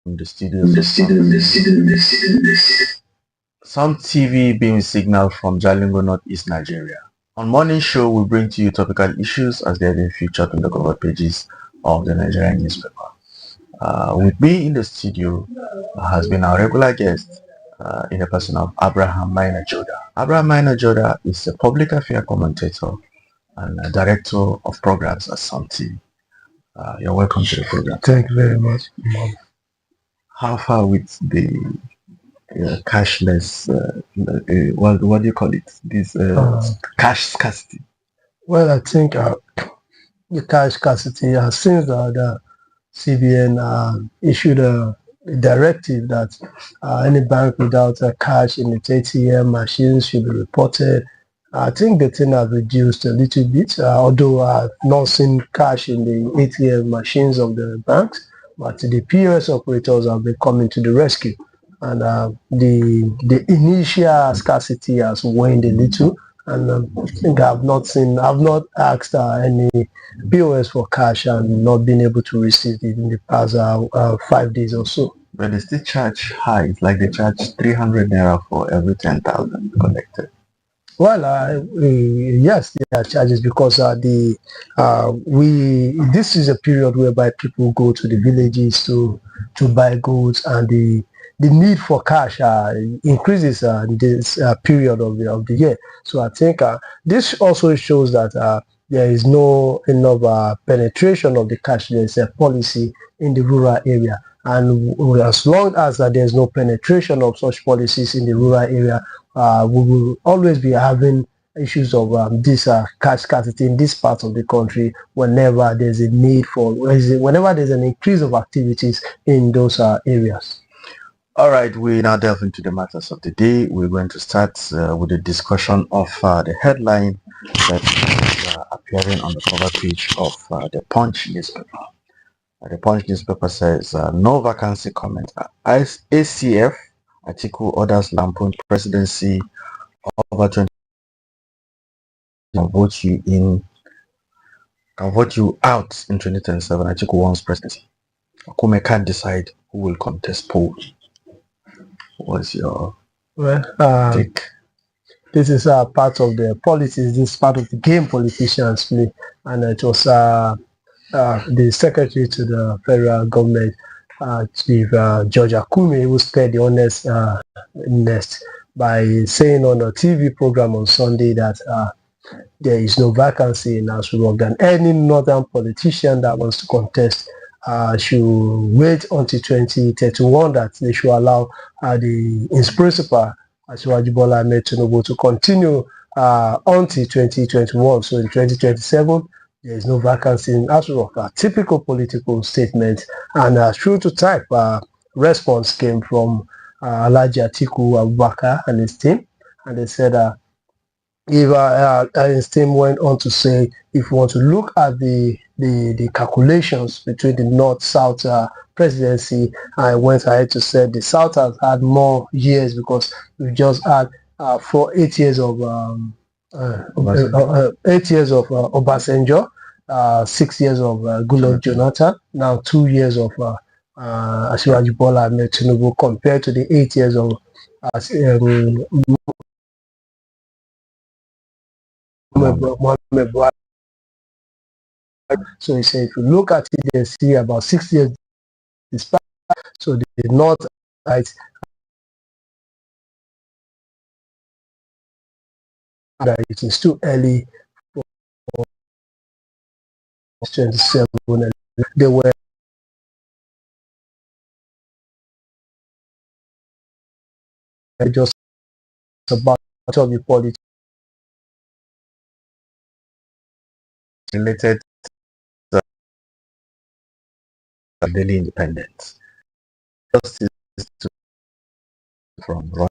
from the studios of SUMTV being signal from Jalingo, Northeast Nigeria. On morning show, we bring to you topical issues as they have been featured on the cover pages of the Nigerian newspaper. With me in the studio has been our regular guest in the person of Abraham Minor Joda. Abraham Minor Joda is a public affairs commentator and a director of programs at SUMTV. You're welcome to the program. Thank you very much. How far with the cashless, what do you call it? This cash scarcity? Well, I think the cash scarcity since the CBN issued a directive that any bank without cash in its ATM machines should be reported. I think the thing has reduced a little bit, although I've not seen cash in the ATM machines of the banks, but the POS operators have been coming to the rescue. And the initial scarcity has waned a little, and I think I've not asked any POS for cash and not been able to receive it in the past 5 days or so. But they still charge high. It's like they charge 300 naira for every 10,000 collected. Well, yes, there are charges because this is a period whereby people go to the villages to buy goods, and the need for cash increases in this period of the year. So I think this also shows that there is no enough penetration of the cashless policy in the rural area. And as long as there's no penetration of such policies in the rural area, we will always be having issues of this cash scarcity in this part of the country whenever there's a need whenever there's an increase of activities in those areas. All right, we now delve into the matters of the day. We're going to start with a discussion of the headline that is appearing on the cover page of the Punch newspaper. The Punch newspaper says, no vacancy comment. ACF Atiku orders lampoon presidency over 20 can vote you out in 2027. Atiku wants presidency. Akume can't decide who will contest polls. What's your take? This is part of the policies. This is part of the game politicians play, and it was the secretary to the federal government, Chief George Akume, who spared the honest nest by saying on a TV program on Sunday that there is no vacancy in Aso Rock, and any northern politician that wants to contest should wait until 2031, that they should allow his principal, Asiwaju Bola Ahmed Tinubu, to continue until 2021. So in 2027, there is no vacancy in Aso Rock. A typical political statement, and true to type response came from Alhaji Atiku Abubakar and his team, and they said his team went on to say, if you want to look at the calculations between the North-South presidency, I went ahead to say the South has had more years because we just had 8 years of 8 years of Obasanjo, 6 years of Goodluck Jonathan, now 2 years of Asiwaju Bola Ahmed Tinubu, compared to the 8 years of Mohamed Buhari. So he said, if you look at it, they see about 6 years. So the North side, that it is too early for 27. They were just about to be politics related to daily independence. Justice from running.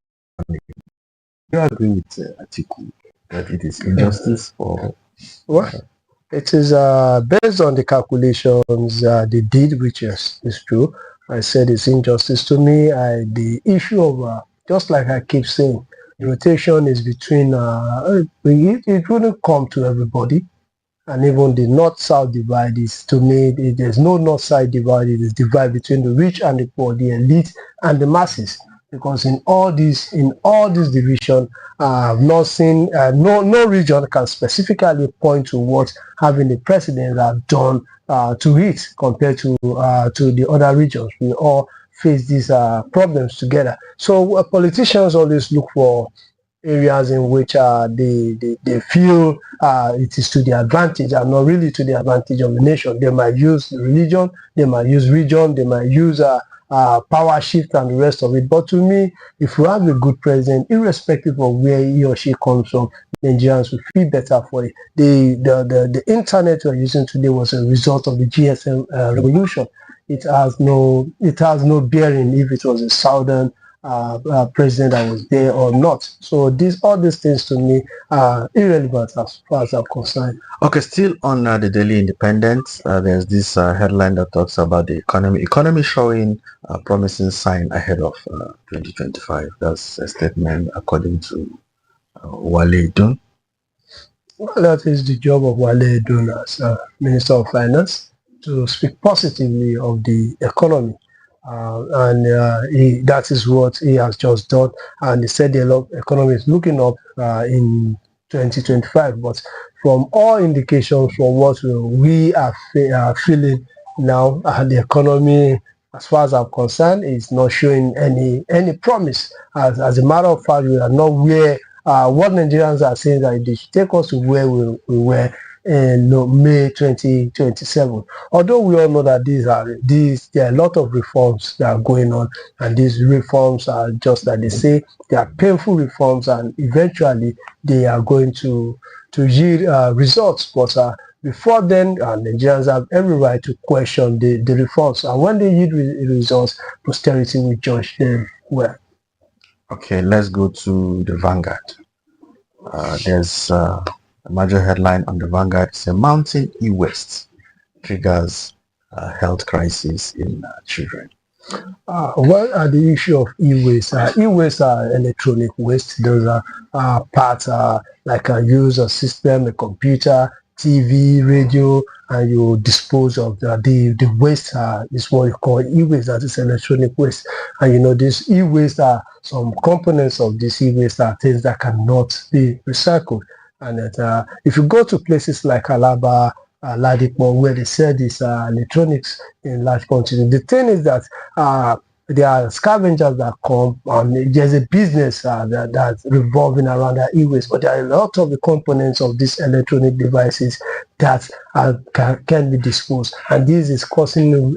Do you agree with Atiku that it is injustice for? Well, it is based on the calculations they did, which is true. I said it's injustice to me. The issue of just like I keep saying, the rotation is between it wouldn't come to everybody. and even the north-south divide is, to me, there's no north-side divide. It is divide between the rich and the poor, the elite and the masses. Because in all this division, I've not seen no region can specifically point to what having the president have done to it compared to the other regions. We all face these problems together. So politicians always look for areas in which they feel it is to their advantage and not really to the advantage of the nation. They might use religion, they might use region, they might use power shift and the rest of it. But to me, if we have a good president, irrespective of where he or she comes from, Nigerians will feel better for it. The internet we're using today was a result of the GSM revolution. It has no bearing if it was a southern president that was there or not. So all these things to me are irrelevant as far as I'm concerned. Okay, still on the Daily Independent, there's this headline that talks about the economy showing a promising sign ahead of 2025. That's a statement according to Wale Edun. Well, that is the job of Wale Edun as Minister of Finance, to speak positively of the economy. That is what he has just done. And he said the economy is looking up in 2025. But from all indications, from what we are feeling now, the economy, as far as I'm concerned, is not showing any promise. As a matter of fact, we are not where what Nigerians are saying that they should take us to where we were in May 2027. Although we all know that there are a lot of reforms that are going on, and these reforms are just that they say they are painful reforms, and eventually they are going to yield results. But before then, Nigerians have every right to question the reforms, and when they yield results, posterity will judge them well. Okay, let's go to the Vanguard. There's a major headline on the Vanguard. It's a mountain e-waste triggers health crisis in children. What are the issue of e-waste? E-waste are electronic waste. Those are parts like a user system, a computer, TV, radio, and you dispose of the waste is what you call e-waste. That is electronic waste. And this e-waste are some components of this e-waste are things that cannot be recycled. And if you go to places like Alaba, Ladipo, where they sell these electronics in large quantity, the thing is that there are scavengers that come, and there's a business that's revolving around that e-waste, but there are a lot of the components of these electronic devices that can be disposed, and this is causing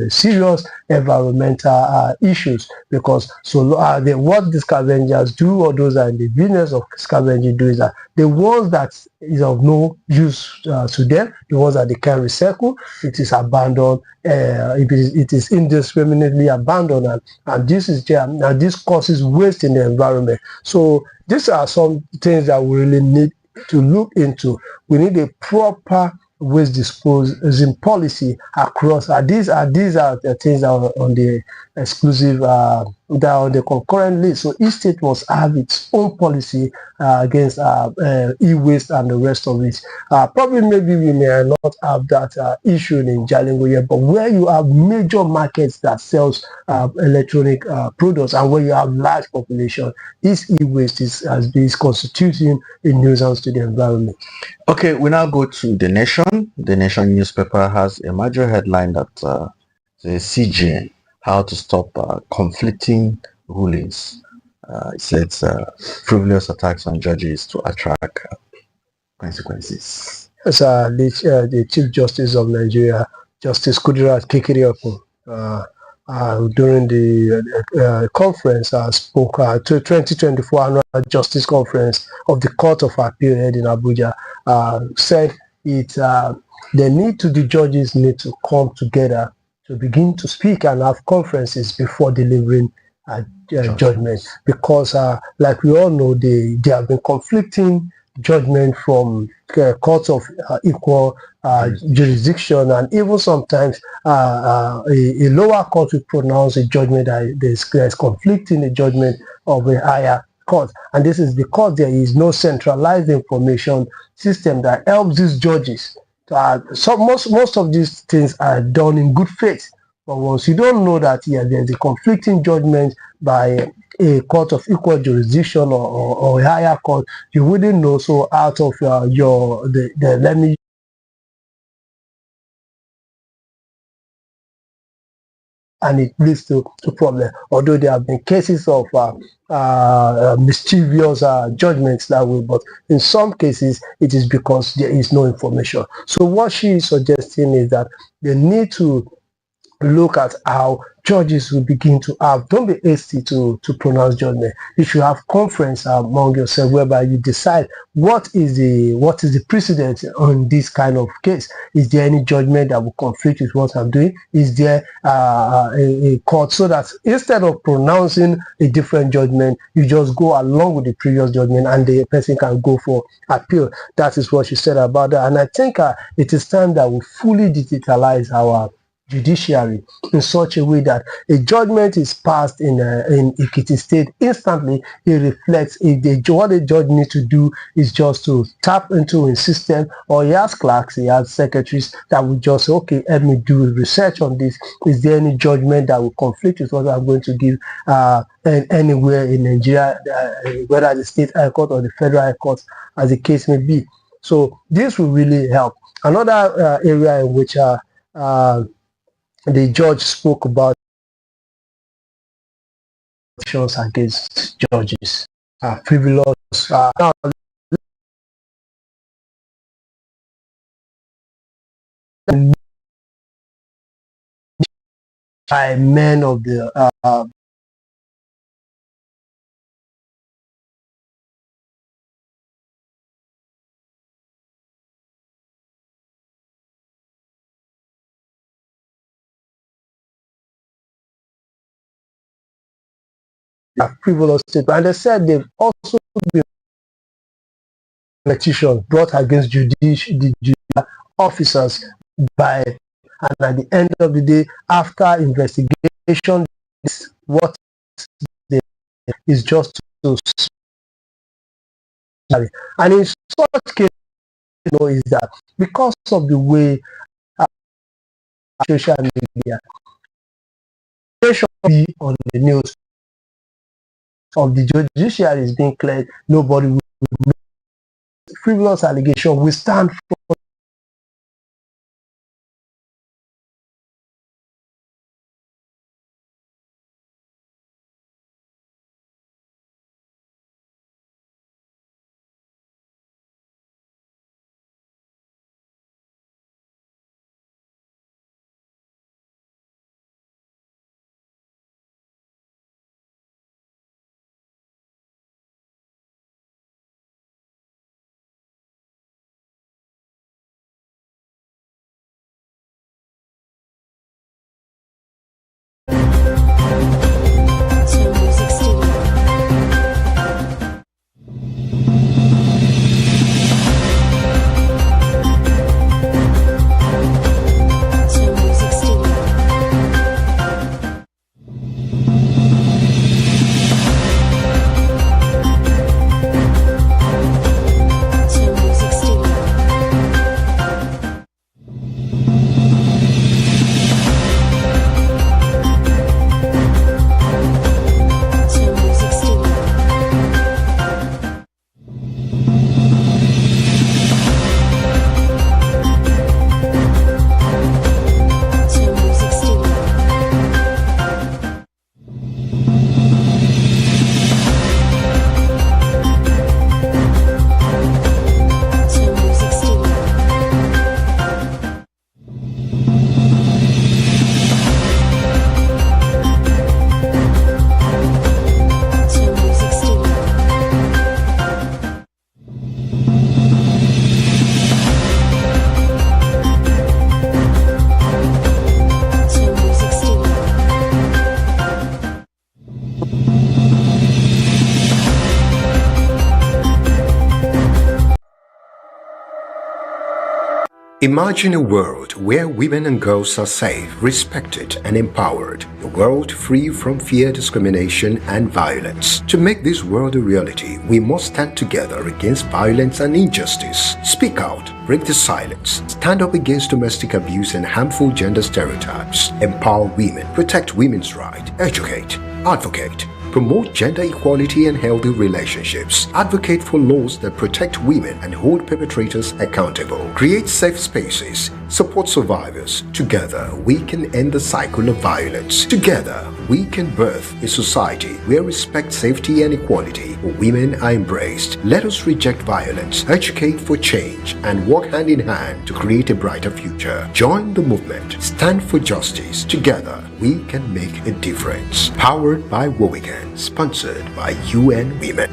serious environmental issues, because what the scavengers do, or those are in the business of scavenging, do is that the ones that is of no use to them, the ones that they can recycle, it is abandoned. It is indiscriminately abandoned, and this causes waste in the environment. So these are some things that we really need to look into. We need a proper waste disposal policy across. These are the things that are on the exclusive, that are on the concurrent list. So each state must have its own policy against e-waste and the rest of it. Probably maybe we may not have that issue in Jalingo yet, but where you have major markets that sells electronic products, and where you have large population, this e-waste is constituting a nuisance to the environment. Okay, we now go to The Nation. The Nation newspaper has a major headline that says CGN, how to stop conflicting rulings. It says frivolous attacks on judges to attract consequences. As the Chief Justice of Nigeria, Justice Kudirat Kekereekun, during the conference, spoke to 2024 Annual Justice Conference of the Court of Appeal held in Abuja, said the judges need to come together to begin to speak and have conferences before delivering judgment, because like we all know, they have been conflicting judgment from courts of equal jurisdiction, and even sometimes a lower court will pronounce a judgment that there's conflicting a judgment of a higher court, and this is because there is no centralized information system that helps these judges. So most of these things are done in good faith, but once you don't know that, yeah, there's a conflicting judgment by a court of equal jurisdiction or a higher court, you wouldn't know. So out of the let me and it leads to problem. Although there have been cases of mischievous judgments that way, but in some cases it is because there is no information. So what she is suggesting is that they need to look at how judges will begin to have, don't be hasty to pronounce judgment. You should have conference among yourself whereby you decide what is the precedent on this kind of case. Is there any judgment that will conflict with what I'm doing? Is there a court, so that instead of pronouncing a different judgment, you just go along with the previous judgment and the person can go for appeal. That is what she said about that. And I think it is time that we fully digitalize our judiciary in such a way that a judgment is passed in Ekiti State instantly. It reflects what a judge needs to do is just to tap into a system, or he has clerks, he has secretaries that will just say, okay, let me do research on this. Is there any judgment that will conflict with what I'm going to give anywhere in Nigeria, whether the state high court or the federal high court, as the case may be? So this will really help. Another area in which the judge spoke about actions against judges, frivolous. Now, by men of the frivolous statement, and they said they've also been petition brought against the judicial officers by, and at the end of the day, after investigation, what they is just to and in such case, is that because of the way social media, they should be on the news of the judiciary is being cleared, nobody will frivolous allegation will stand Imagine a world where women and girls are safe, respected, and empowered. A world free from fear, discrimination, and violence. To make this world a reality, we must stand together against violence and injustice. Speak out, break the silence, stand up against domestic abuse and harmful gender stereotypes. Empower women, protect women's rights, educate, advocate. Promote gender equality and healthy relationships. Advocate for laws that protect women and hold perpetrators accountable. Create safe spaces. Support survivors. Together, we can end the cycle of violence. Together, we can birth a society where respect, safety, and equality for women are embraced. Let us reject violence, educate for change, and work hand in hand to create a brighter future. Join the movement. Stand for justice. Together, we can make a difference. Powered by Wowigan. Sponsored by UN Women.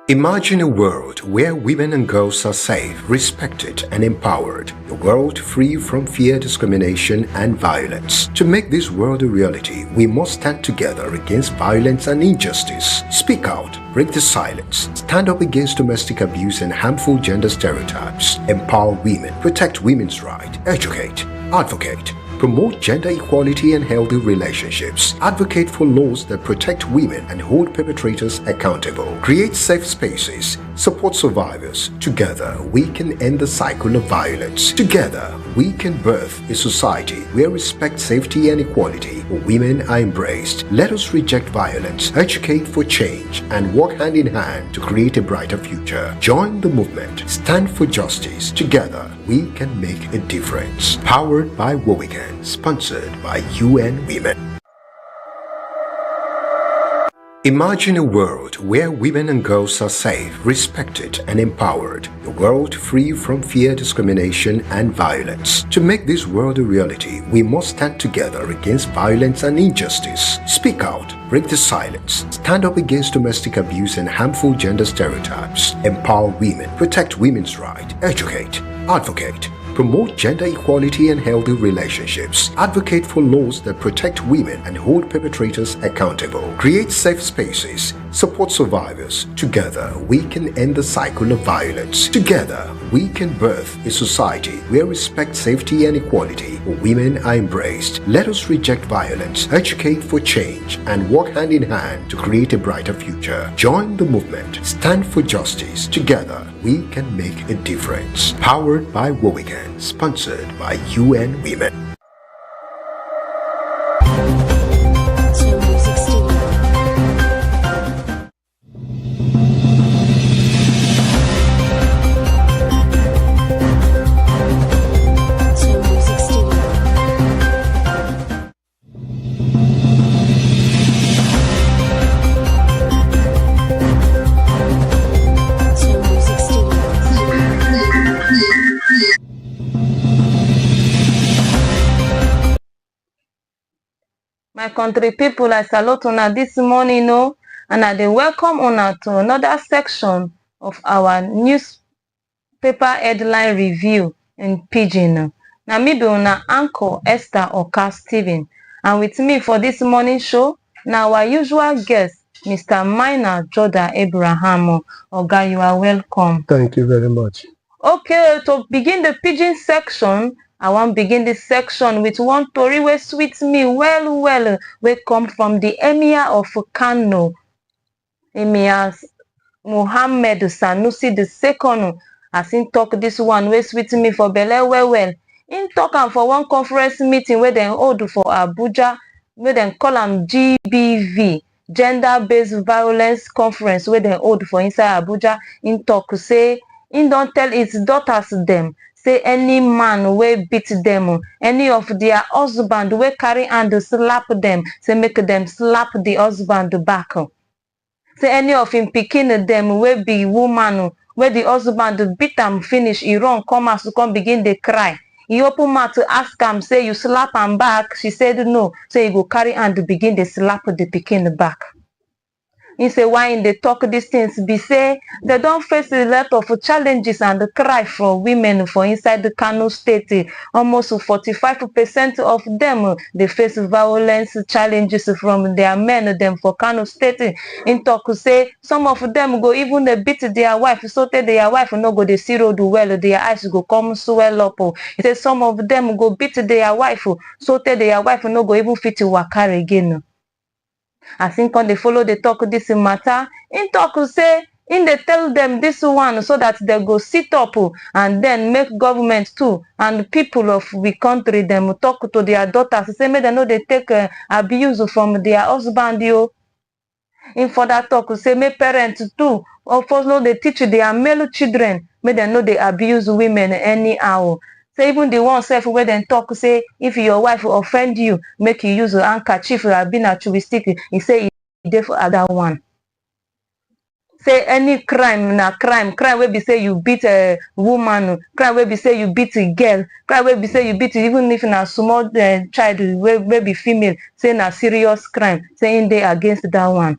Imagine a world where women and girls are safe, respected, and empowered. A world free from fear, discrimination, and violence. To make this world a reality, we must stand together against violence and injustice. Speak out, break the silence, stand up against domestic abuse and harmful gender stereotypes. Empower women, protect women's rights, educate, advocate. Promote gender equality and healthy relationships. Advocate for laws that protect women and hold perpetrators accountable. Create safe spaces. Support survivors. Together, we can end the cycle of violence. Together, we can birth a society where respect, safety, and equality for women are embraced. Let us reject violence, educate for change, and work hand in hand to create a brighter future. Join the movement. Stand for justice. Together, we can make a difference. Powered by Wowigan. Sponsored by UN Women. Imagine a world where women and girls are safe, respected, and empowered. A world free from fear, discrimination, and violence. To make this world a reality, we must stand together against violence and injustice. Speak out, break the silence, stand up against domestic abuse and harmful gender stereotypes. Empower women, protect women's rights, educate, advocate. Promote gender equality and healthy relationships. Advocate for laws that protect women and hold perpetrators accountable. Create safe spaces. Support survivors. Together, we can end the cycle of violence. Together, we can birth a society where respect, safety, and equality for women are embraced. Let us reject violence, educate for change, and work hand in hand to create a brighter future. Join the movement. Stand for justice. Together, we can make a difference. Powered by Wowigan. Sponsored by UN Women. My country people, I salute una this morning, and I dey welcome una to another section of our newspaper headline review in Pidgin. Na me be una anchor Esther Oka Stephen, and with me for this morning show na our usual guest, Mr. Minor Jordan Abraham. Oga, you are welcome. Thank you very much. Okay, to begin the Pidgin section, I wan begin this section with one story wey sweet me well wey come from the Emir of Kano, Emir Muhammad Sanusi II. As him talk this one wey sweet me for belle well. Him talk am for one conference meeting wey dem hold for Abuja, wey dem call am GBV, Gender Based Violence Conference, wey dem hold for inside Abuja. Him talk say him don tell his daughters dem say any man wey beat them, any of their husband wey carry hand slap them, say make them slap the husband back. Say any of him pikin them wey be woman, wey the husband beat am finish, he run come house to come begin dey cry. He open mouth to ask am, say you slap am back? She said no. Say he go carry hand begin dey slap the pikin back. He say why in they talk these things be say they don't face a lot of challenges and cry for women for inside the Kano state. Almost 45% of them they face violence challenges from their men them for Kano state. In talk say some of them go even beat their wife so that their wife no go they see road well, their eyes go come swell up. He say some of them go beat their wife so that their wife no go even fit to waka again. I think when they follow they talk this matter, in talk say in they tell them this one so that they go sit up and then make government too and people of we country them talk to their daughters say make they know they take abuse from their husband yo. In further talk say make parents too of course know they teach their male children make they know they abuse women anyhow. Say even the one self where they talk say if your wife offend you, make you use a handkerchief or been a chewy stick. He say he did for other one. Say any crime na crime wey be say you beat a woman, crime wey be say you beat a girl, crime wey be say you beat even if na small child wey be female, say na serious crime, say in dey against that one.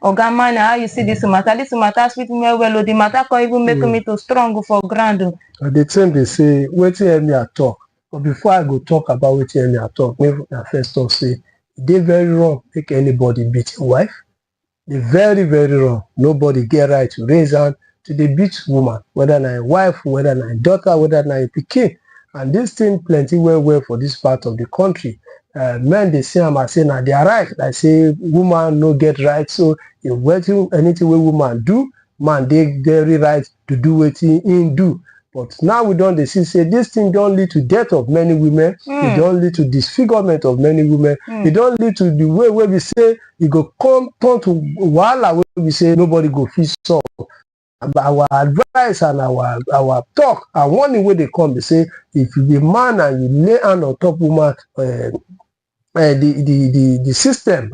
Oga man, how you see this matter? This matter sweet me well. The matter can't even make me too strong for ground. The thing they say, waiting hear me talk. But before I go talk about waiting hear me talk, maybe I first talk say they very wrong. Make anybody beat your wife. They very, very wrong. Nobody get right to raise hand to the beat woman, whether na a wife, whether na a daughter, whether na a pikin. And this thing plenty well for this part of the country. Men they say am say na their right. I say woman no get right. So if waiting anything wey woman do, man they very right to do wetin him do. But now we don't see say this thing don't lead to death of many women. It don't lead to disfigurement of many women. It don't lead to the way where we say it go come turn to wahala where we say nobody go feel solve. Our advice and our talk and warning where they come, they say if you be man and you lay hand on top woman, the system,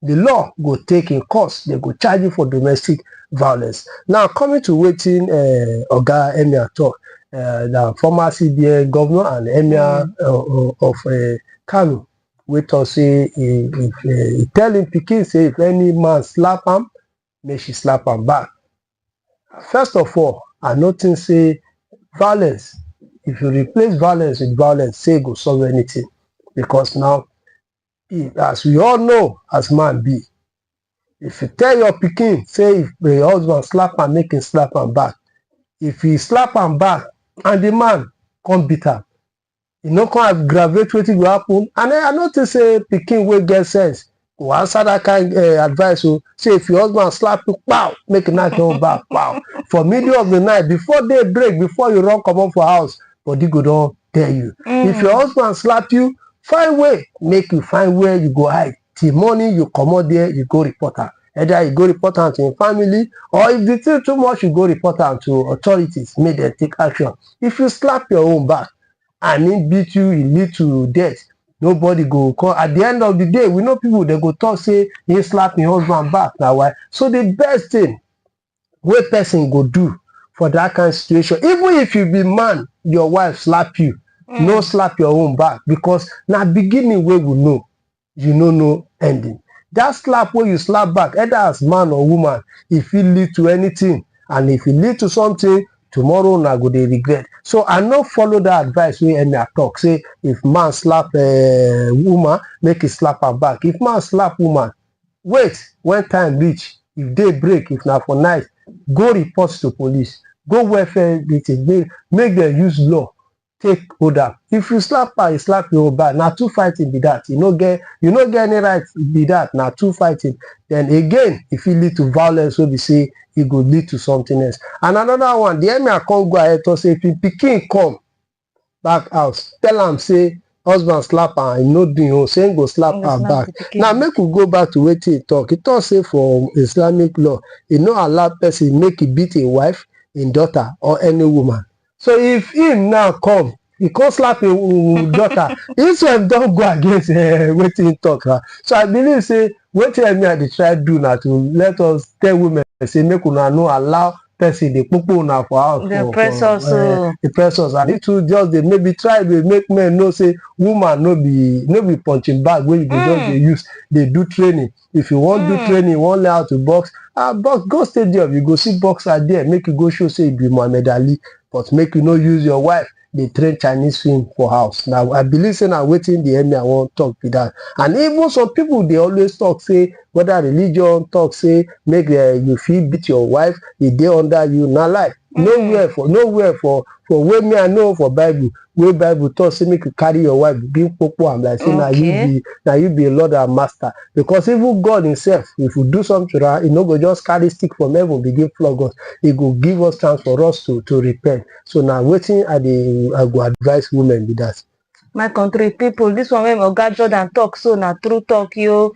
the law go take in course. They go charge you for domestic violence. Now coming to waiting, Oga Emir talk, the former CBN governor and Emir of Kano, we talk say he tell him pikin say if any man slap him, may she slap him back. First of all, I notice say violence. If you replace violence with violence, say go solve anything. Because now, as we all know, as man be, if you tell your pikin, say if the husband slap and make him slap him back, if he slap him back and the man come beat him, you know, can aggravate wetin go happen. And then I notice say pikin wey get sense go answer that kind advice. So say if your husband slap you, pow, make him knock your back, pow. For middle of the night, before day break, before you run come up for house, body go don tell you. If your husband slap you, find way, make you find where you go hide. Till morning you come out there, you go report am. Either you go report am to your family, or if the thing too much, you go report am to authorities, make them take action. If you slap your own back and he beat you, he lead to death, nobody go call. At the end of the day, we know people they go talk say he slap his husband back. Now why? So the best thing what person go do for that kind of situation, even if you be man, your wife slap you, no slap your own back, because now beginning where we know, you know no ending. That slap where you slap back, either as man or woman, if it lead to anything, and if it lead to something, tomorrow na go dey regret. So I no follow that advice wey Emir talk. Say if man slap woman, make it slap her back. If man slap woman, wait when time reach. If day break, if na for night, go report to police. Go welfare meeting, make them use law. Take order. If you slap her, you slap your back. Now two fighting be that. You no get any right be that. Now two fighting. Then again, if it lead to violence, so we say it go lead to something else. And another one, the Emir can't go ahead to say if the pikin come back house, tell him say husband slap her, and no do him, say go slap her back. Now make we go back to wetin he talk. He talk say for Islamic law, he no allow person make he beat a wife, a daughter, or any woman. So if him now come, he can't slap a daughter, himself don't go against wetin he talk. So I believe say wetin Emir dey try do now to let us tell women say make una no allow person dey popo una for house The for pressure, so the pressures, and it will just dey maybe try dey make men know say woman no be punching bag wey you go just dey use dey do training. If you wan do training, you wan learn how to box, box, go stadium, you go see boxer there, make you go show say you be Muhammad Ali, but make you no use your wife dey train Chinese film for house. Now I believe say na wetin the emir wan talk be that. And even some people dey always talk say whether religion talk say make you fit beat your wife, e dey under you. Na lie. Nowhere for wey me I know for Bible, wey Bible talk say make you carry your wife bring popo am like say na you be Lord and Master. Because even God himself, if we do something wrong, he no go just carry stick from heaven begin flog us. He go give us chance for us to repent. So now wetin I go advise women be that. My country people, this one wey Oga Jordan talk so na true talk yo.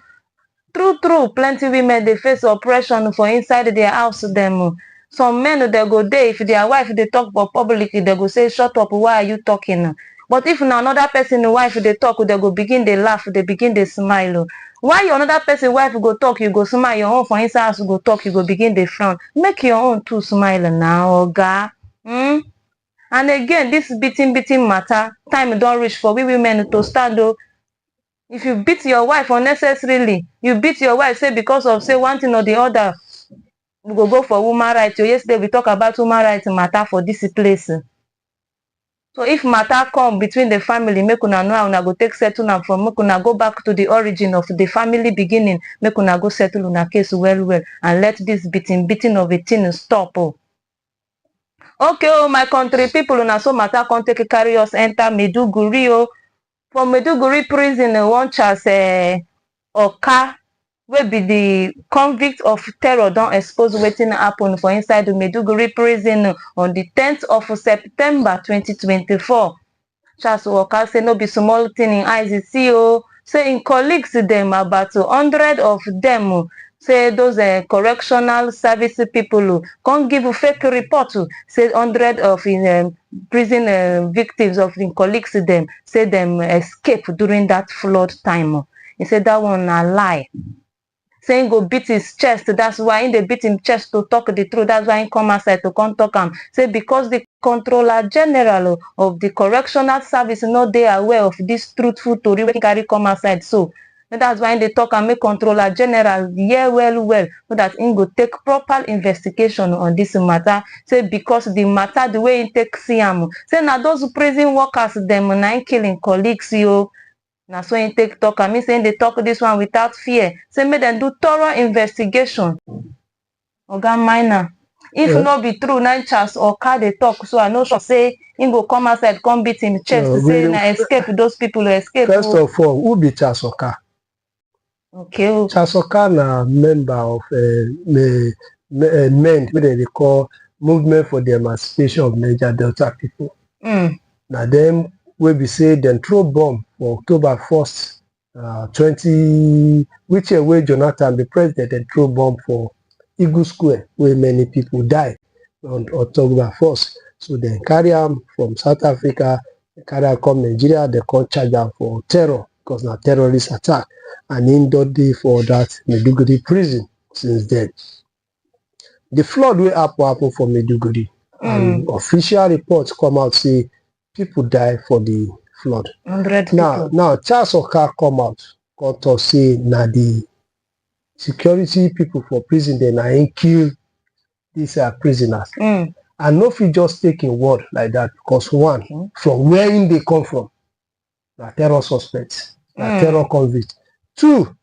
True, plenty women dey face oppression for inside their house dem. Some men they go there, if their wife they talk for public, they go say, shut up, why are you talking? But if na another person wife they talk, they go begin they laugh, they begin they smile. Why your another person wife go talk, you go smile, your own for inside house go talk, you go begin they frown. Make your own too smile now, Oga. And again, this beating matter, time don't reach for we women to stand though. If you beat your wife unnecessarily, you beat your wife, say because of say one thing or the other, we go for woman rights. Yesterday we talk about woman rights matter for this place. So if matter come between the family, make una know how una go take settle am from, make una go back to the origin of the family beginning, make una go settle una case well, and let this beating of a thing stop. Okay, my country people, una so matter come take carry us enter Maiduguri. For Maiduguri prison, one Charles Oka, wey be the convict of terror, don expose wetin happen for inside the Maiduguri prison on the 10th of September 2024. Charles Oka say no be small thing in eyes see say in colleagues them about 100 of them. Say those correctional service people can't give a fake report say 100 of prison victims of the colleagues them say them escape during that flood time. He said that one a lie. Saying go beat his chest, that's why in the beat him chest to talk the truth, that's why he come outside to come talk him. Say because the controller general of the correctional service not they aware of this truthful story when carry come outside. So that's why they talk and make controller general well, so that he go take proper investigation on this matter. Say because the matter the way he take see him. Say now those prison workers them nine killing colleagues yo. Now so he take talk. I mean saying they talk this one without fear. Say make them do thorough investigation. Oga Minor. If not be true, nine Charles Oka they talk. So I know sure say he go come outside, come beat him chest to say na escape those people who escape. First of all, who be Charles Oka? Okay. Charles Oka na member of men wey they call Movement for the Emancipation of Niger Delta people. Now them wey be say dem throw bomb for October 1st, 20, which year wey Jonathan be president, dem throw bomb for Eagle Square where many people die on October 1st. So they carry am from South Africa, carry am come Nigeria, they come charge am for terror because na terrorist attack, and him don dey for that Maiduguri prison since then. The flood wey happen for Maiduguri, and official reports come out say people die for the flood. 100 now Charles Oka come out come talk say na the security people for prison dem na him kill these prisoners. And no fit just take a word like that because one, from where him they come from, na terror suspects, na terror convict. Two,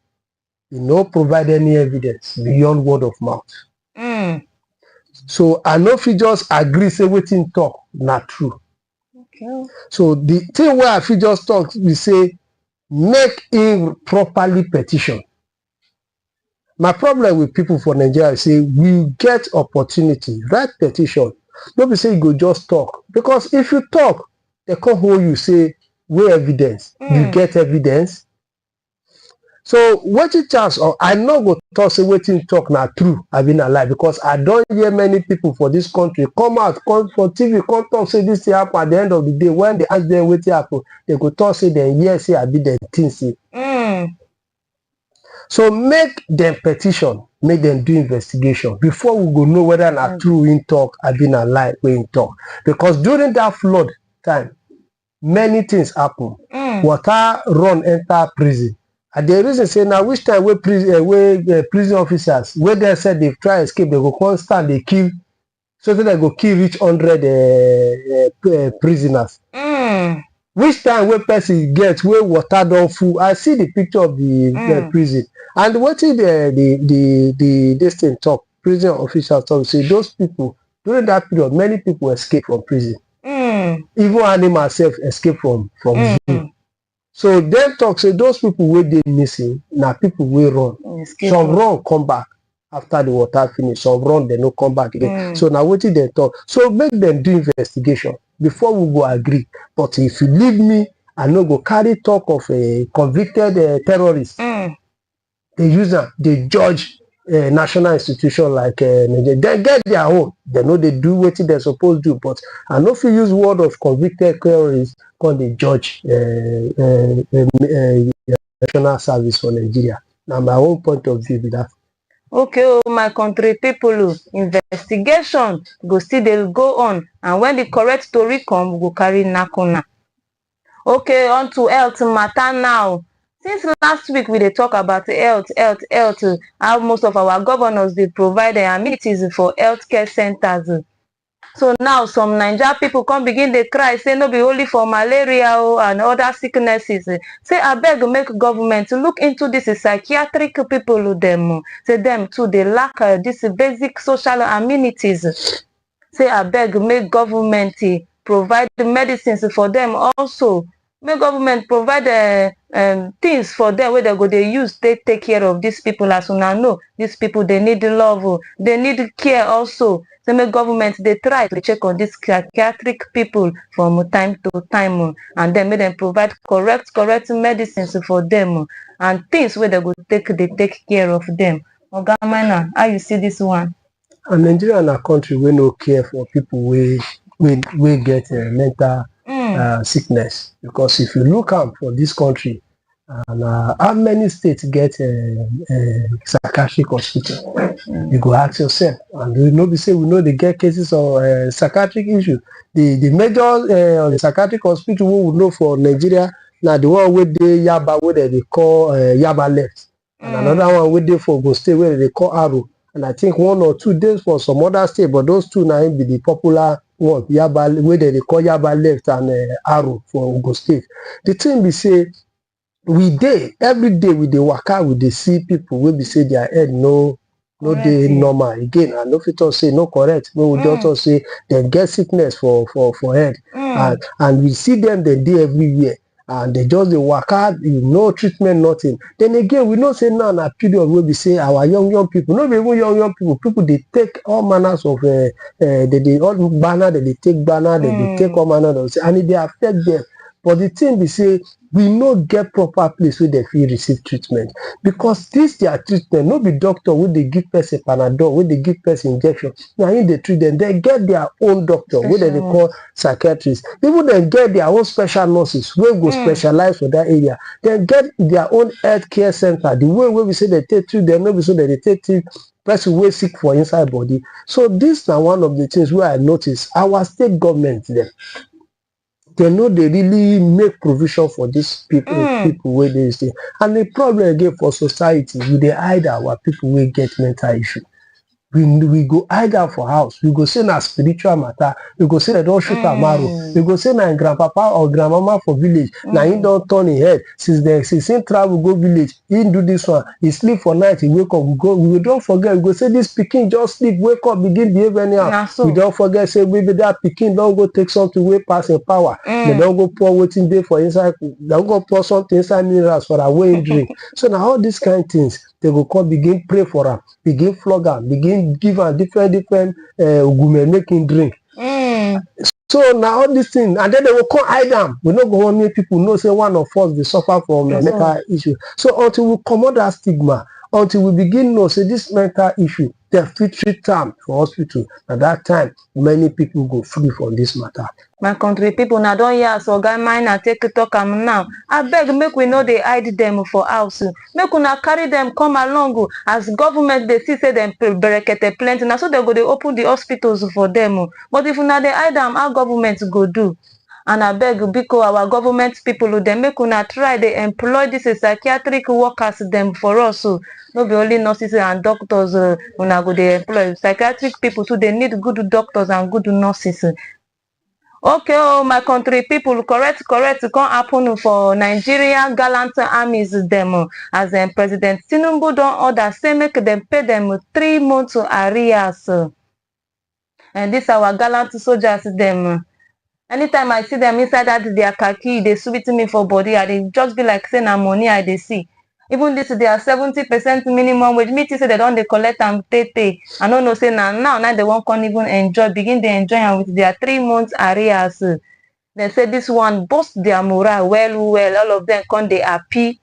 he no provide any evidence beyond word of mouth. So I no fit just agree say wetin talk na true. Okay. So the thing where I fit just talk we say make him properly petition. My problem with people for Nigeria is say we get opportunity, write petition. No be say you go just talk. Because if you talk, they come hold you say where evidence. You get evidence. So wetin chance or I no go talk say wetin talk na true, I been alive because I don't hear many people for this country come out, come for TV, come talk say this thing happen at the end of the day. When they ask them wetin happen, they go talk say them hear say I be them thing say. So make them petition, make them do investigation before we go know whether na true in talk or been a lie wey in talk. Because during that flood time, many things happen. Water run enter prison. And the reason say now which time wey prison officers wey they said they try escape, they go constant they kill, so that they go kill reach 100 prisoners. Which time wey person get where water don full, I see the picture of the prison, and wetin the this thing talk, prison officials talk, say those people during that period, many people escape from prison. Even animals self escape from zoo. So them talk say those people wey dey missing na people wey run. Some run come back after the water finish, some run they no come back again. So now wetin dem talk? So make them do investigation before we go agree. But if you leave me, I no go carry talk of a convicted terrorist. They use them, they judge national institution like Nigeria. They get their own. They know they do what they're supposed to do. But I know if you use word of convicted terrorists, can they judge national service for Nigeria? Now my own point of view be that. Okay, oh, my country people, investigation go still dey go on, and when the correct story come, we go carry nakuna. Okay, on to health matter now. Since last week we dey talk about health, how most of our governors dey provide amenities for healthcare centers. So now some Naija people come begin dey cry, say no be only for malaria and other sicknesses. Say abeg make government look into this psychiatric people dem. Say them too dey lack this basic social amenities. Say abeg make government provide medicines for them also. Make government provide things for them where they go they use take care of these people. As una know, these people they need love, they need care also. So make government they try to check on these psychiatric people from time to time, and then make them provide correct medicines for them and things where they go take care of them. Oga Maina, how you see this one? And Nigeria na country we no care for people we get mental sickness, because if you look out for this country, and how many states get psychiatric hospital, you go ask yourself, and we know say we know they get cases of psychiatric issues. The major psychiatric hospital we know for Nigeria now, the one with the Yaba where they call Yaba left, and another one with the for Ogun State where they call Aro, and I think 1 or 2 days for some other state, but those two now be the popular one, Yaba where they call Yaba left and Aro for Ogun State. The thing be say, we dey every day we dey waka, we dey see people wey be say their head no dey normal again, and no fit talk say no correct, no we just talk say dem get sickness for head, and we see them dey everywhere, and they just dey waka, no treatment, nothing. Then again, we know say now na period wey be say our young people, not even young people dey take all manners of they dey all banner, they take banner, they dey take all manner of, and it dey affect them. But the thing be say, we no get proper place where they fit receive treatment, because this their treatment no be doctor wey dey give person Panadol, wey dey give person injection. Now in they treat them, they get their own doctor wey they call psychiatrists. Even they get their own special nurses wey go specialize for that area. They get their own healthcare center. The way we say they take treat them, no be so that they take treat person wey sick for inside body. So this na one of the things where I notice our state government them. They know they really make provision for these people where they stay. And the problem again for society, we dey hide our people who get mental issue. We go hide out for house. We go say na spiritual matter. We go say they don't shoot a marrow. We go say na grandpapa or grandmama for village. Now he don't turn his head. Since he travel go village, he do this one. He sleep for night. He wake up. We don't forget. We go say this pikin just sleep, wake up, begin behave anyhow. We don't forget. Say maybe that pikin don't go take something way past in power. They don't go pour waiting day for inside. They don't go pour something inside minerals for a way drink. So now all these kind of things, they go come begin pray for her, begin flog her, begin give her different ugume making drink. So now all these things, and then they will come hide them. We not go on make people know say one of us they suffer from mental issue. So until we come out that stigma, until we begin know say this mental issue, dem fit treat am for hospital. At that time, many people go free from this matter. My country people na don hear as oga miner take talk am now. Abeg make we no dey hide dem for house. Make una carry dem come along. As government dey see say dem berekete plenty, na so dem go dey open the hospitals for dem. But if una dey hide am, how government go do? And abeg biko our government people dem make una try dey employ dis psychiatric workers dem for us. No be only nurses and doctors una go dey employ. Psychiatric people too, dey need good doctors and good nurses. Okay, my country people, correct come happen for Nigeria gallant armies dem as President Tinubu don order say make dem pay dem 3 months arrears. And this our gallant soldiers dem. Anytime I see them inside that their khaki, they sweet me for body. I dey just be like say na money I dey see. Even this their 70% minimum wage, me think say they don dey collect am tey. I no know say now they won't come even begin dey enjoy am with their 3 months arrears. They say this one boost their morale well. All of them come dey happy.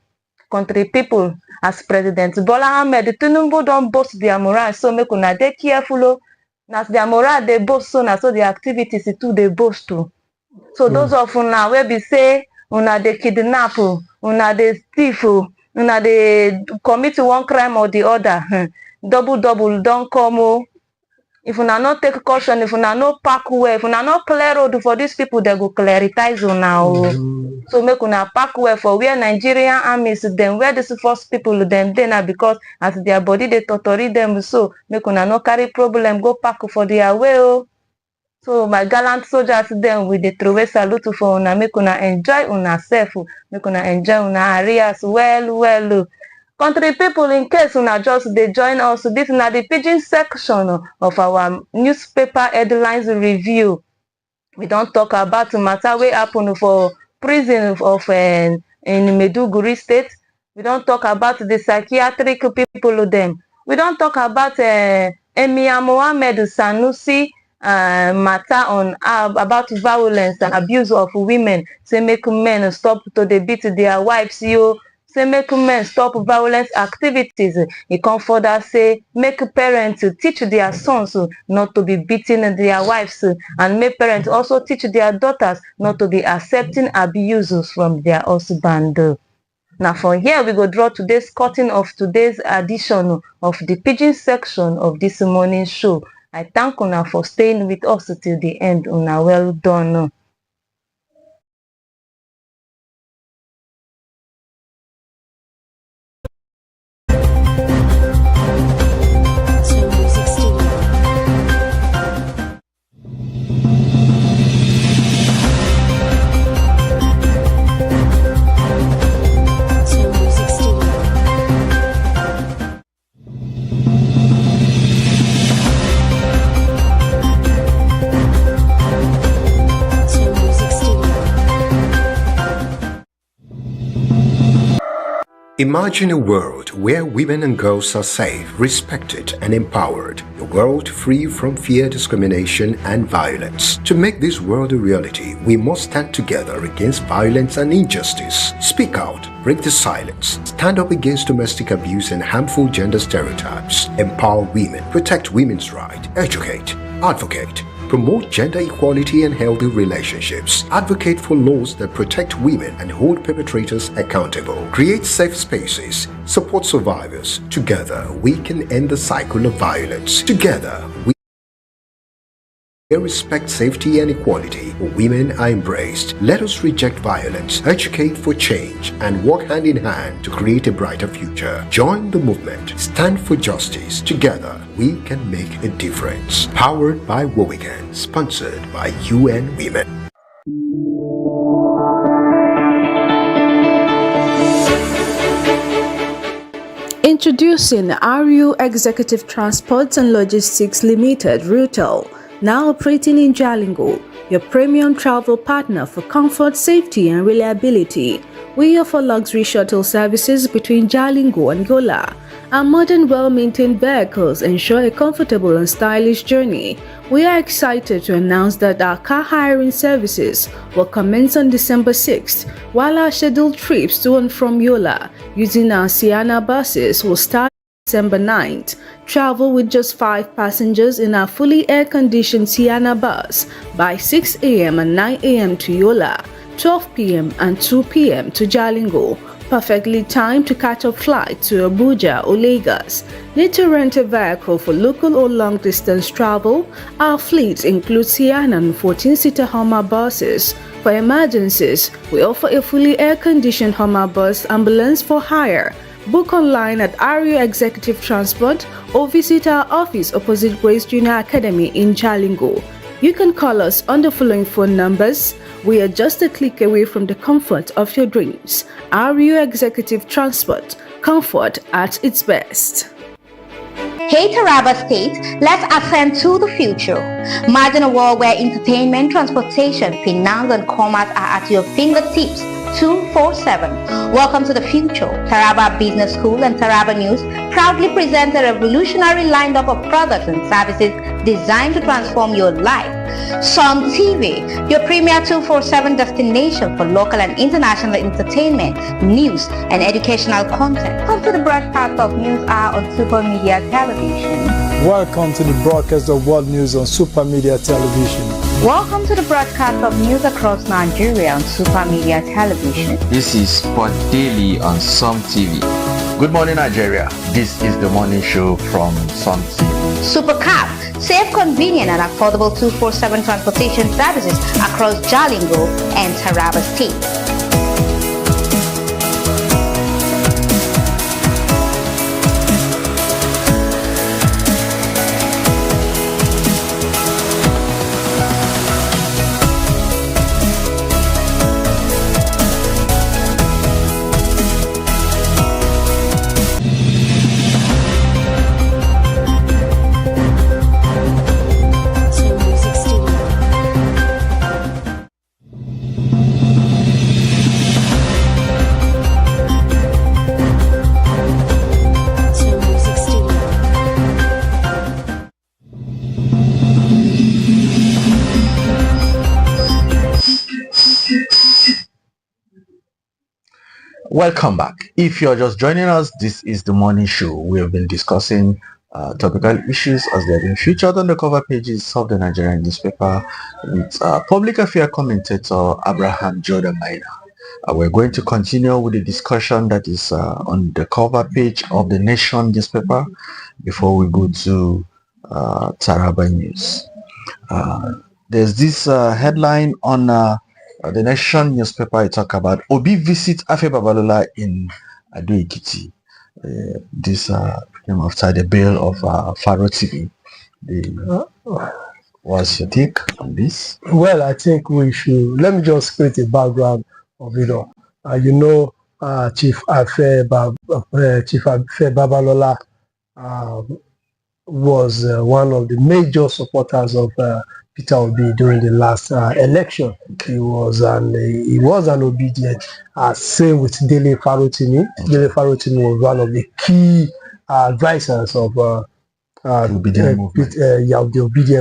Country people, as President Bola Ahmed Tinubu don boost their morale, so make una dey careful. As their morale dey boost, so na so the activities too dey boost too. So those of una wey be say una dey kidnap, una dey thief, una dey commit one crime or the other, double don come. If una no take caution, if una no pack well, if una no clear road for these people, they go claritize una. So make una pack well for where Nigerian armies dem, where these first people dem dey na, because as their body dey totori them, so make una no carry problem go pack for their way. So my gallant soldiers dem, we dey throw salute for una, make una enjoy una self, make una enjoy una arrears well. Country people, in case una just dey join us, this na the pidgin section of our newspaper headlines review. We don talk about matter wey happen for prison of in Maiduguri State. We don talk about the psychiatric people dem. We don talk about Emir Mohammed Sanusi matter on about violence and abuse of women. Say make men stop to dey beat their wives. Say make men stop violence activities. He come further say make parents teach their sons not to be beating their wives, and make parents also teach their daughters not to be accepting abuses from their husband. Now from here we go draw today's curtain of today's edition of the pidgin section of this morning show. I thank una for staying with us till the end. Una well done. Imagine a world where women and girls are safe, respected, and empowered. A world free from fear, discrimination, and violence. To make this world a reality, we must stand together against violence and injustice. Speak out, break the silence, stand up against domestic abuse and harmful gender stereotypes. Empower women, protect women's rights, educate, advocate, promote gender equality and healthy relationships, advocate for laws that protect women and hold perpetrators accountable, create safe spaces, support survivors. Together, we can end the cycle of violence. Together, we respect, safety, and equality. Women are embraced. Let us reject violence, educate for change, and work hand in hand to create a brighter future. Join the movement. Stand for justice. Together, we can make a difference. Powered by Wowigan. Sponsored by UN Women. Introducing RU Executive Transports and Logistics Limited, Retail, now operating in Jalingo, your premium travel partner for comfort, safety, and reliability. We offer luxury shuttle services between Jalingo and Yola. Our modern, well-maintained vehicles ensure a comfortable and stylish journey. We are excited to announce that our car hiring services will commence on December 6th, while our scheduled trips to and from Yola using our Sienna buses will start December 9th. Travel with just 5 passengers in a fully air-conditioned Sienna bus by 6 a.m. and 9 a.m. to Yola, 12 p.m. and 2 p.m. to Jalingo. Perfectly timed to catch a flight to Abuja or Lagos. Need to rent a vehicle for local or long-distance travel? Our fleet includes Sienna and 14-seater Hummer buses. For emergencies, we offer a fully air-conditioned Hummer bus ambulance for hire. Book online at RU Executive Transport or visit our office opposite Grace Junior Academy in Jalingo. You can call us on the following phone numbers. We are just a click away from the comfort of your dreams. RU Executive Transport, comfort at its best. Hey Taraba State, let's ascend to the future. Imagine a world where entertainment, transportation, finance and commerce are at your fingertips 24/7. Welcome to the future. Taraba Business School and Taraba News proudly present a revolutionary lineup of products and services designed to transform your life. SUMTV, your premier 24/7 destination for local and international entertainment, news, and educational content. Come to the broadcast of News Hour on Super Media Television. Welcome to the broadcast of World News on Super Media Television. Welcome to the broadcast of news across Nigeria on Super Media Television. This is Sport Daily on SUMTV. Good morning, Nigeria. This is the morning show from SUMTV. Supercab, safe, convenient and affordable 24/7 transportation services across Jalingo and Taraba State. Welcome back. If you're just joining us, this is the morning show. We have been discussing topical issues as they have been featured on the cover pages of the Nigerian newspaper with public affairs commentator Abraham Jordan Maina. We're going to continue with the discussion that is on the cover page of the Nation newspaper before we go to Taraba News. There's this headline on the Nation newspaper. I talk about Obi visit Afe Babalola in Ado-Ekiti. This came after the bail of Farotimi. What's your take on this? Well, I think we should, let me just create a background of it all. Chief Afe Babalola was one of the major supporters of Peter Obi during the last election. He was an obedient, same with Dele Farotimi. Dele Farotimi was one of the key advisors of the obedient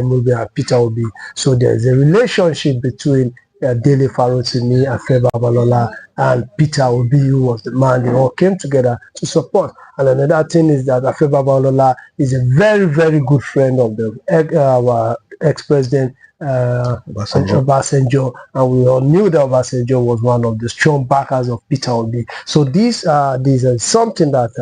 movement, Peter Obi. So there's a relationship between Dele Farotimi, Afe Babalola, and Peter Obi, who was the man they all came together to support. And another thing is that Afe Babalola is a very, very good friend of our ex-president Obasanjo, and we all knew that Obasanjo was one of the strong backers of Peter Obi. So these are something that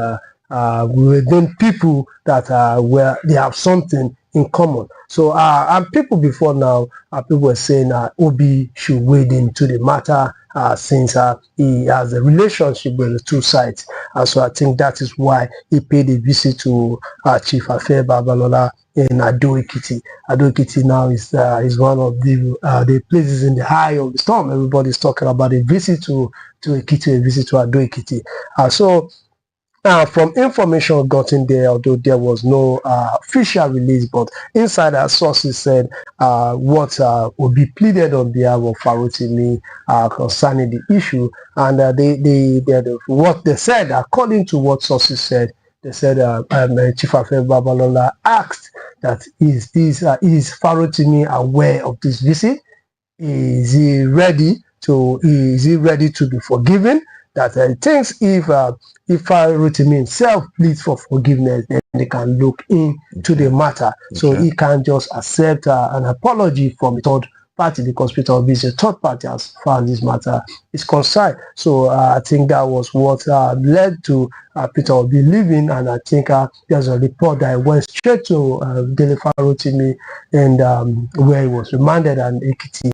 within people that where they have something in common. So and people before now, people were saying Obi should wade into the matter since he has a relationship with the two sides. And so I think that is why he paid a visit to Chief Afe Babalola in Ado-Ekiti. Ado-Ekiti now is one of the places in the eye of the storm. Everybody's talking about a visit to Ekiti, a visit to Ado-Ekiti. From information gotten there, although there was no official release, but insider sources said what would be pleaded on behalf of Farotimi concerning the issue, and what they said, according to what sources said, they said Chief Afe Babalola asked that is Farotimi aware of this visit? Is he ready to be forgiven? that he thinks if Rotimi himself pleads for forgiveness, then they can look into the matter. So he can't just accept an apology from a third party, because Peter Obi is a third party as far as this matter is concerned. So I think that was what led to Peter Obi leaving, and I think there's a report that went straight to Delefa Rotimi, and where he was remanded and Ekiti.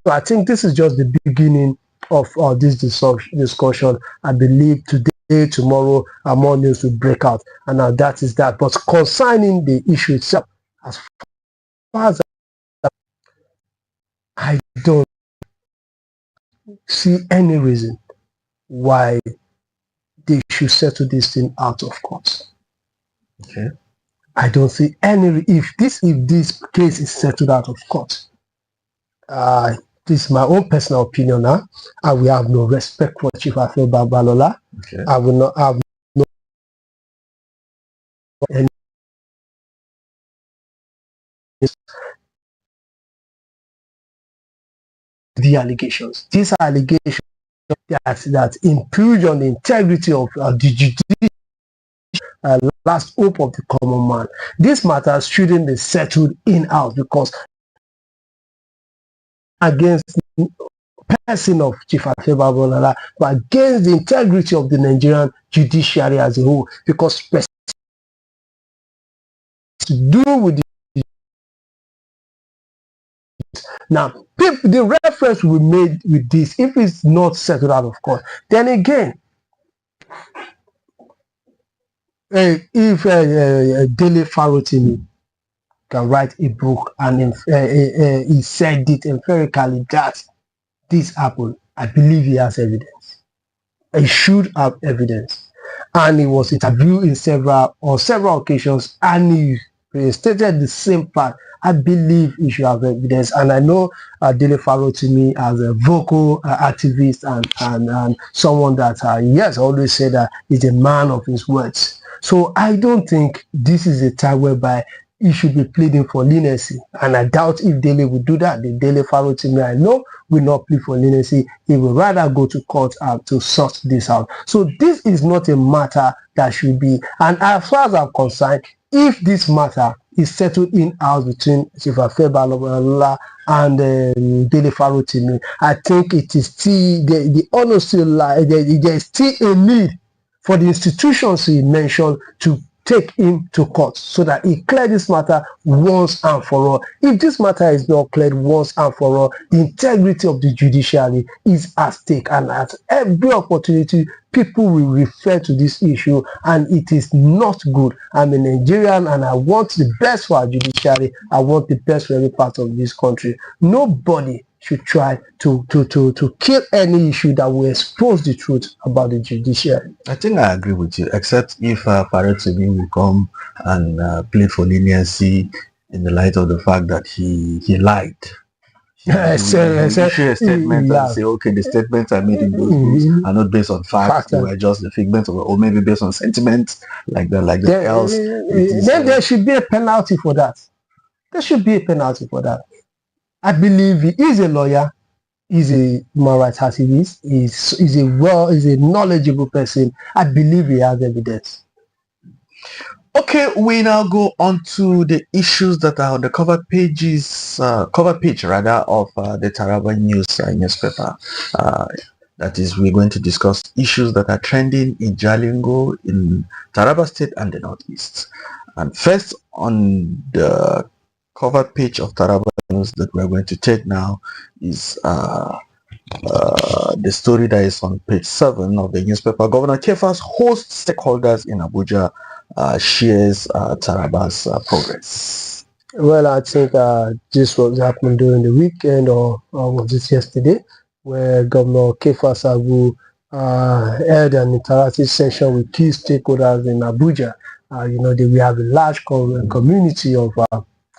So I think this is just the beginning of this discussion. I believe today, tomorrow, more news will break out, and that is that. But concerning the issue itself, as far as I don't see any reason why they should settle this thing out of court. Okay. I don't see any. If this case is settled out of court, this is my own personal opinion now. I will have no respect for Chief Afro Babalola. Okay. I will not have no any the allegations. These allegations that impinge on the integrity of the judicial last hope of the common man. These matters shouldn't be settled in-house, because against person of Chief Afro Babalola, but against the integrity of the Nigerian judiciary as a whole, because to do with the now, the reference we made with this, if it's not settled out of court, then again, if Delefa Rotimi can write a book and he said it empirically that this happened, I believe he has evidence. He should have evidence, and he was interviewed in several occasions, and he stated the same part. I believe he should have evidence, and I know Delefa Rotimi as a vocal activist and someone that yes, always say that he's a man of his words. So I don't think this is a time whereby he should be pleading for leniency, and I doubt if Dele will do that. The Delefa Rotimi I know will not plead for leniency. He will rather go to court to sort this out. So this is not a matter that should be, and as far as I'm concerned, if this matter is settled in-house between Chief Afro Babalola and Delefa Rotimi, I think it is still the honor still lie. There is still a need for the institutions he mentioned to take him to court so that he clear this matter once and for all. If this matter is not cleared once and for all, the integrity of the judiciary is at stake, and at every opportunity people will refer to this issue, and it is not good. I'm a Nigerian and I want the best for our judiciary. I want the best for every part of this country. Nobody should try to kill any issue that will expose the truth about the judiciary. I think I agree with you, except if Rotimi will come and plead for leniency in the light of the fact that he lied. Issue a statement and say, okay, the statements I made in those books are not based on facts, they were just the figment of, or maybe based on sentiments, like that, then there should be a penalty for that. There should be a penalty for that. I believe he is a lawyer, he's a human rights activist, he's a knowledgeable person. I believe he has evidence. Okay, we now go on to the issues that are on the cover page of the Taraba News newspaper. That is, we're going to discuss issues that are trending in Jalingo, in Taraba State and the Northeast. And first on the cover page of Taraba News that we're going to take now is the story that is on page 7 of the newspaper. Governor Kefas hosts stakeholders in Abuja, shares Taraba's progress. Well, I think this was happened during the weekend, or was it yesterday, where Governor Kefas held an interactive session with key stakeholders in Abuja. We have a large community of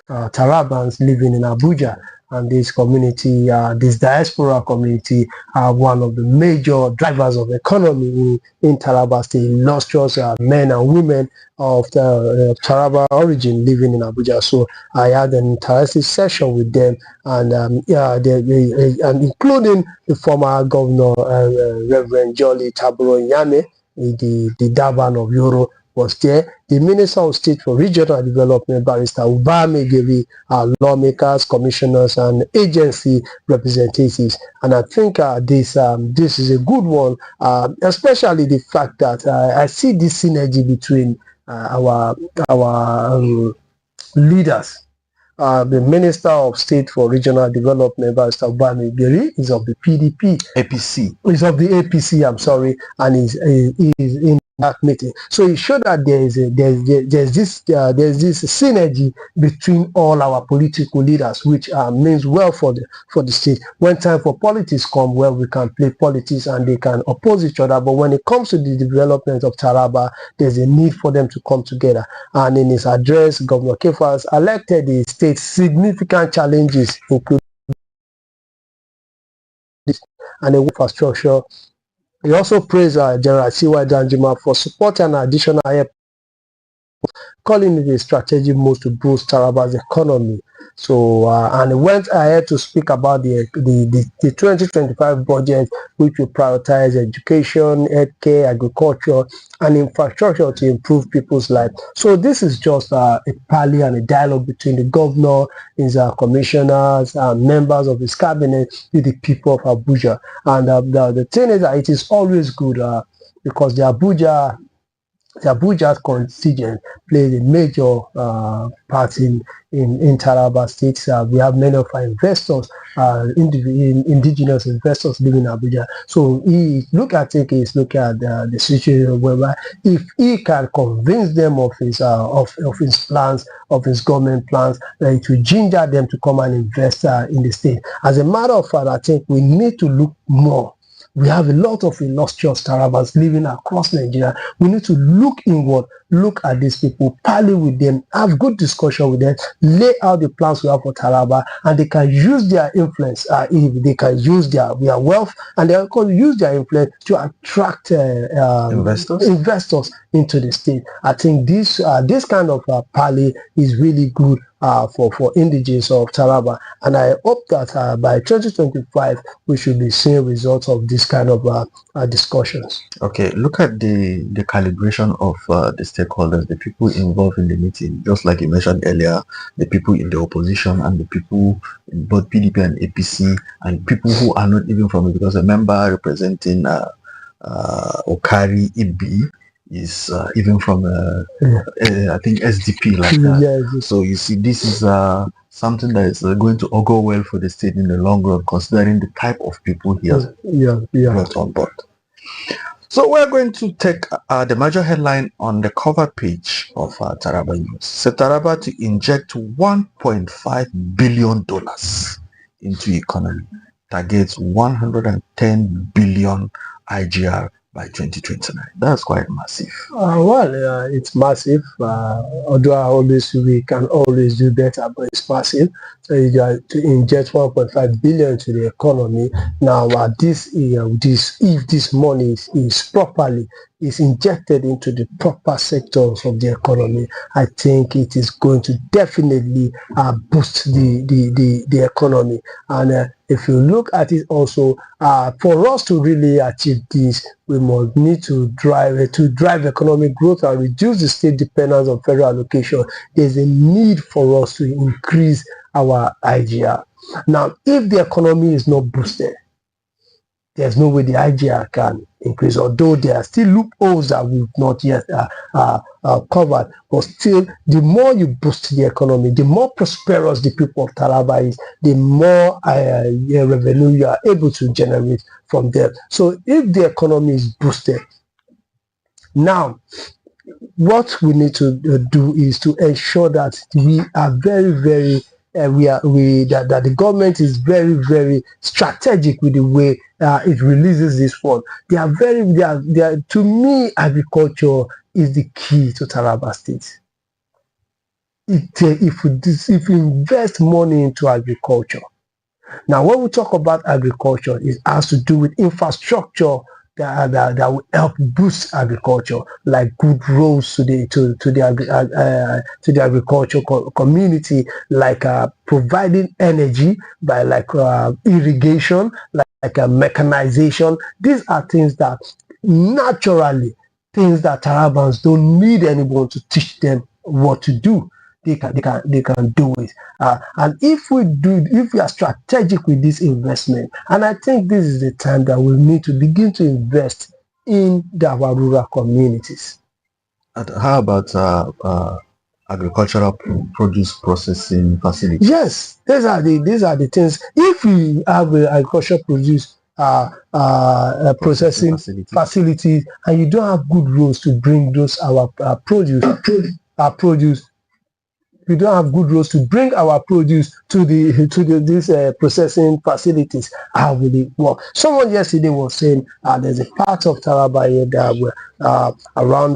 Tarabans living in Abuja, and this community, this diaspora community, are one of the major drivers of economy in Taraba State. Illustrious men and women of the Taraba origin living in Abuja. So I had an interesting session with them, and and including the former governor, Reverend Jolly Taburo Nyame, the Daban of Yoro, was there. The Minister of State for Regional Development, Barrister Ubame Gevi, lawmakers, commissioners, and agency representatives. And I think this is a good one, especially the fact that I see this synergy between our leaders. The Minister of State for Regional Development, Barrister Ubame Gevi, is of the PDP. APC. Is of the APC, I'm sorry, and is in that meeting. So it showed that there's this synergy between all our political leaders, which means well for the state. When time for politics come, well, we can play politics and they can oppose each other. But when it comes to the development of Taraba, there's a need for them to come together. And in his address, Governor Kefas elected the state's significant challenges, including and the infrastructure. He also praised General Siwa Danjuma for supporting an additional airport, calling it a strategic move to boost Taraba's economy. So, and he went ahead to speak about the 2025 budget, which will prioritize education, healthcare, agriculture, and infrastructure to improve people's lives. So this is just a parley and a dialogue between the governor, his commissioners, members of his cabinet, with the people of Abuja. And the thing is that it is always good because the Abuja constituent plays a major part in Taraba State. We have many of our investors, indigenous investors living in Abuja. So he look at the situation whereby if he can convince them of his plans, of his government plans, then it will ginger them to come and invest in the state. As a matter of fact, I think we need to look more. We have a lot of illustrious Tarabas living across Nigeria. We need to look inward, look at these people, parley with them, have good discussion with them, lay out the plans we have for Taraba, and they can use their influence, if they can use their wealth, and they can use their influence to attract investors into the state. I think this kind of parley is really good for indigenous of Taraba, and I hope that by 2025 we should be seeing results of this kind of discussions. Okay, look at the calibration of the stakeholders, the people involved in the meeting. Just like you mentioned earlier, the people in the opposition and the people in both PDP and APC, and people who are not even from it, because a member representing Okari Ibi is even from I think SDP like that. Yeah, so you see, this is something that is going to augur well for the state in the long run, considering the type of people he has brought on board. So we're going to take the major headline on the cover page of Taraba News. So Taraba to inject $1.5 billion into economy, targets 110 billion IGR by 2029. That's quite massive. It's massive. Although we can always do better, but it's massive. So you got to inject 1.5 billion to the economy. Now, if this money is properly injected into the proper sectors of the economy, I think it is going to definitely boost the economy. And if you look at it also, for us to really achieve this, we must need to drive economic growth and reduce the state dependence on federal allocation. There's a need for us to increase our IGR. Now, if the economy is not boosted, there's no way the IGR can increase, although there are still loopholes that we've not yet covered. But still, the more you boost the economy, the more prosperous the people of Taraba is, the more revenue you are able to generate from them. So if the economy is boosted, now what we need to do is to ensure that we are very, very that the government is very, very strategic with the way it releases this fund. To me, agriculture is the key to Taraba State. If we invest money into agriculture, Now, when we talk about agriculture, it has to do with infrastructure that will help boost agriculture, like good roads to the agricultural community, like providing energy by irrigation, like mechanization. These are things that naturally, things that Tarabans don't need anyone to teach them what to do. They can do it. And if we are strategic with this investment, and I think this is the time that we need to begin to invest in our rural communities. And how about agricultural produce processing facilities? Yes, these are the things. If we have agricultural produce processing facilities, and you don't have good roads to bring those our produce. We don't have good roads to bring our produce to these processing facilities. How will it work? Someone yesterday was saying there's a part of Taraba here that around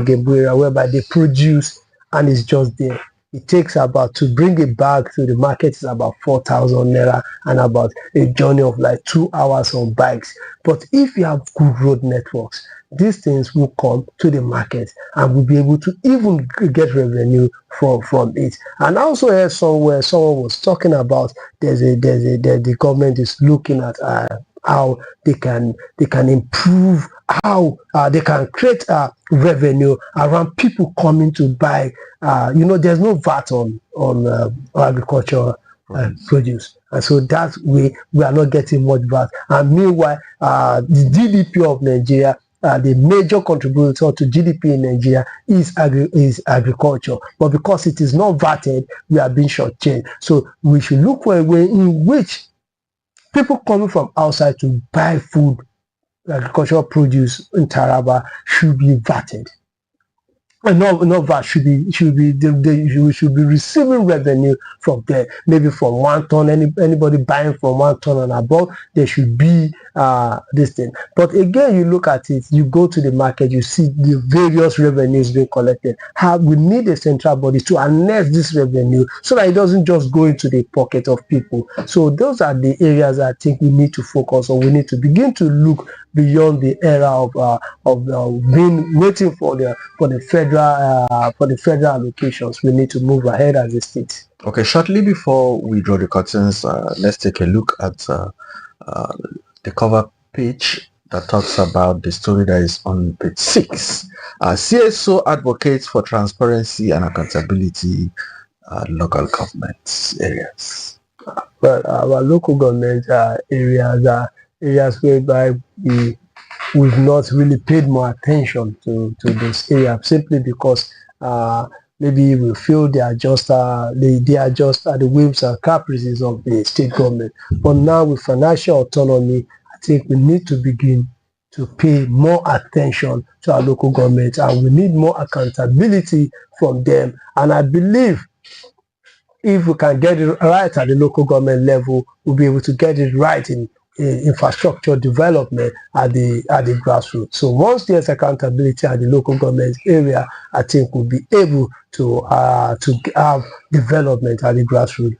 Gabriel, whereby they produce and it's just there. It takes about, to bring it back to the market, is about 4,000 naira and about a journey of like 2 hours on bikes. But if you have good road networks, these things will come to the market and we'll be able to even get revenue from it. And I also heard somewhere someone was talking about the government is looking at how they can improve, how they can create revenue around people coming to buy. There's no VAT on agricultural produce, and so that way we are not getting much VAT. And meanwhile, the GDP of Nigeria, the major contributor to GDP in Nigeria is agriculture, but because it is not VATed, we are being shortchanged. So we should look for a way in which people coming from outside to buy food, agricultural produce in Taraba, should be VATed. And not VAT, we should be receiving revenue from there. Maybe from 1 ton, anybody buying from 1 ton and above, there should be this thing. But again, you look at it, you go to the market, you see the various revenues being collected. We need a central body to harness this revenue so that it doesn't just go into the pocket of people. So those are the areas I think we need to focus on. We need to begin to look beyond the era of waiting for the federal allocations. We need to move ahead as a state. Okay, shortly before we draw the curtains, let's take a look at the cover page that talks about the story that is on page 6. CSO advocates for transparency and accountability local government areas. Well, our local government areas are areas whereby we've not really paid more attention to this area, simply because maybe we feel they are just the whims and caprices of the state government. But now with financial autonomy, I think we need to begin to pay more attention to our local government, and we need more accountability from them. And I believe if we can get it right at the local government level, we'll be able to get it right in infrastructure development at the grassroots. So once there's accountability at the local government area, I think we'll be able to have development at the grassroots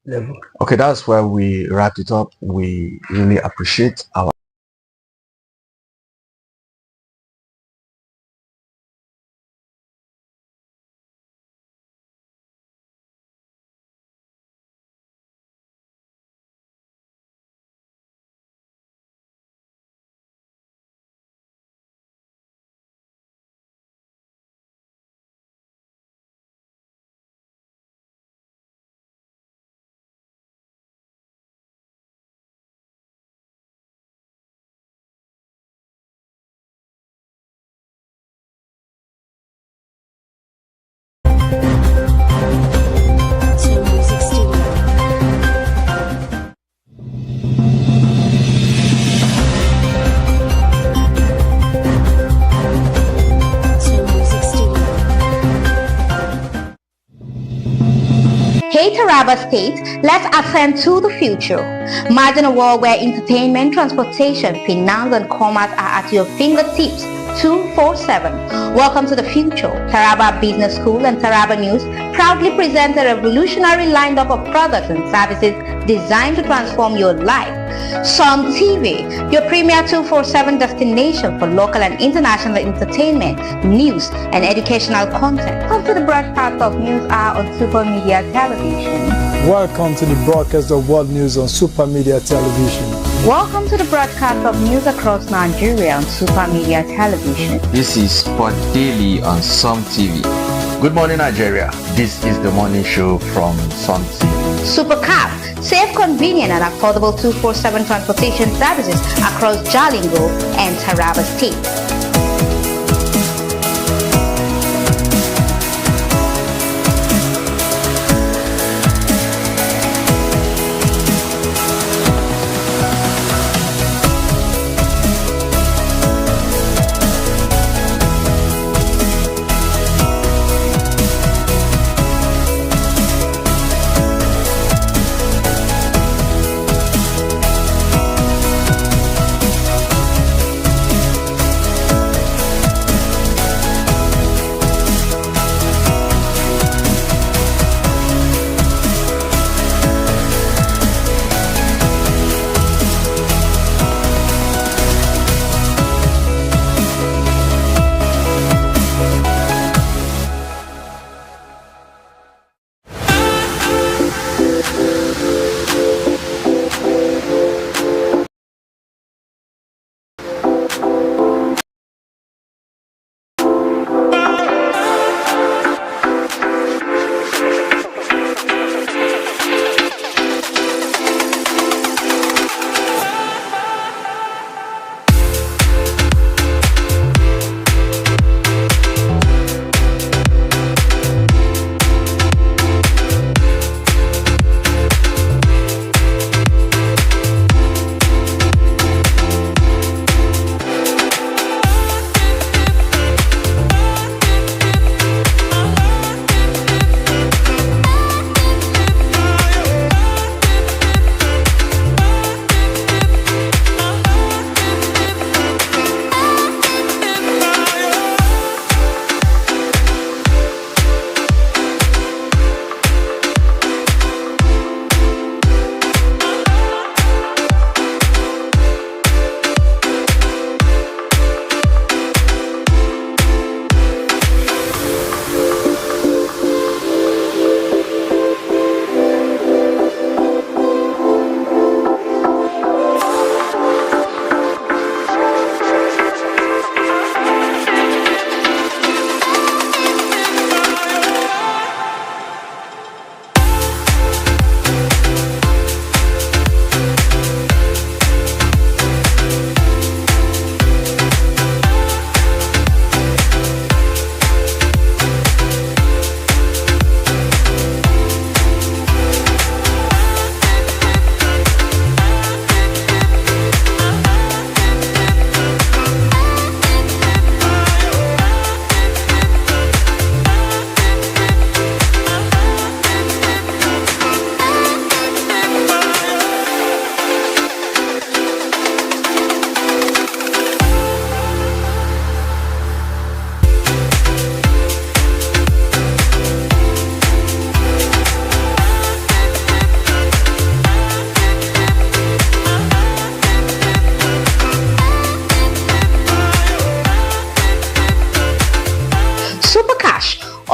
level. Okay, that's where we wrapped it up. We really appreciate our Hey Taraba State, let's ascend to the future. Imagine a world where entertainment, transportation, finance and commerce are at your fingertips 247. Welcome to the future. Taraba Business School and Taraba News proudly present a revolutionary lineup of products and services designed to transform your life. SUMTV, your premier 247 destination for local and international entertainment, news, and educational content. Come to the broadcast of News Hour on Super Media Television. Welcome to the broadcast of World News on Super Media Television. Welcome to the broadcast of news across Nigeria on Super Media Television. This is Sport Daily on SUMTV. Good morning, Nigeria. This is the morning show from SUMTV. Super Cab, safe, convenient, and affordable 247 transportation services across Jalingo and Taraba State.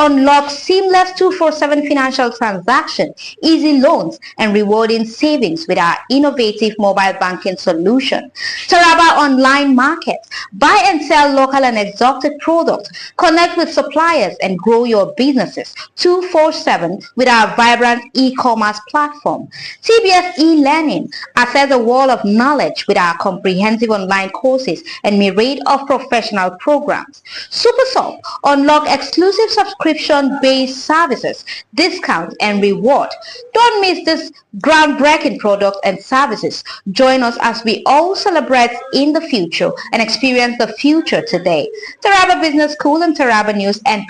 Unlock seamless 247 financial transaction, easy loans, and rewarding savings with our innovative mobile banking solution. Taraba Online Market. Buy and sell local and exotic products. Connect with suppliers and grow your businesses 247 with our vibrant e-commerce platform. TBS e-learning. Access a wall of knowledge with our comprehensive online courses and myriad of professional programs. SuperSoft. Unlock exclusive subscription-based services, discounts, and reward. Don't miss this groundbreaking product and services. Join us as we all celebrate in the future and experience the future today. Taraba Business School and Taraba News and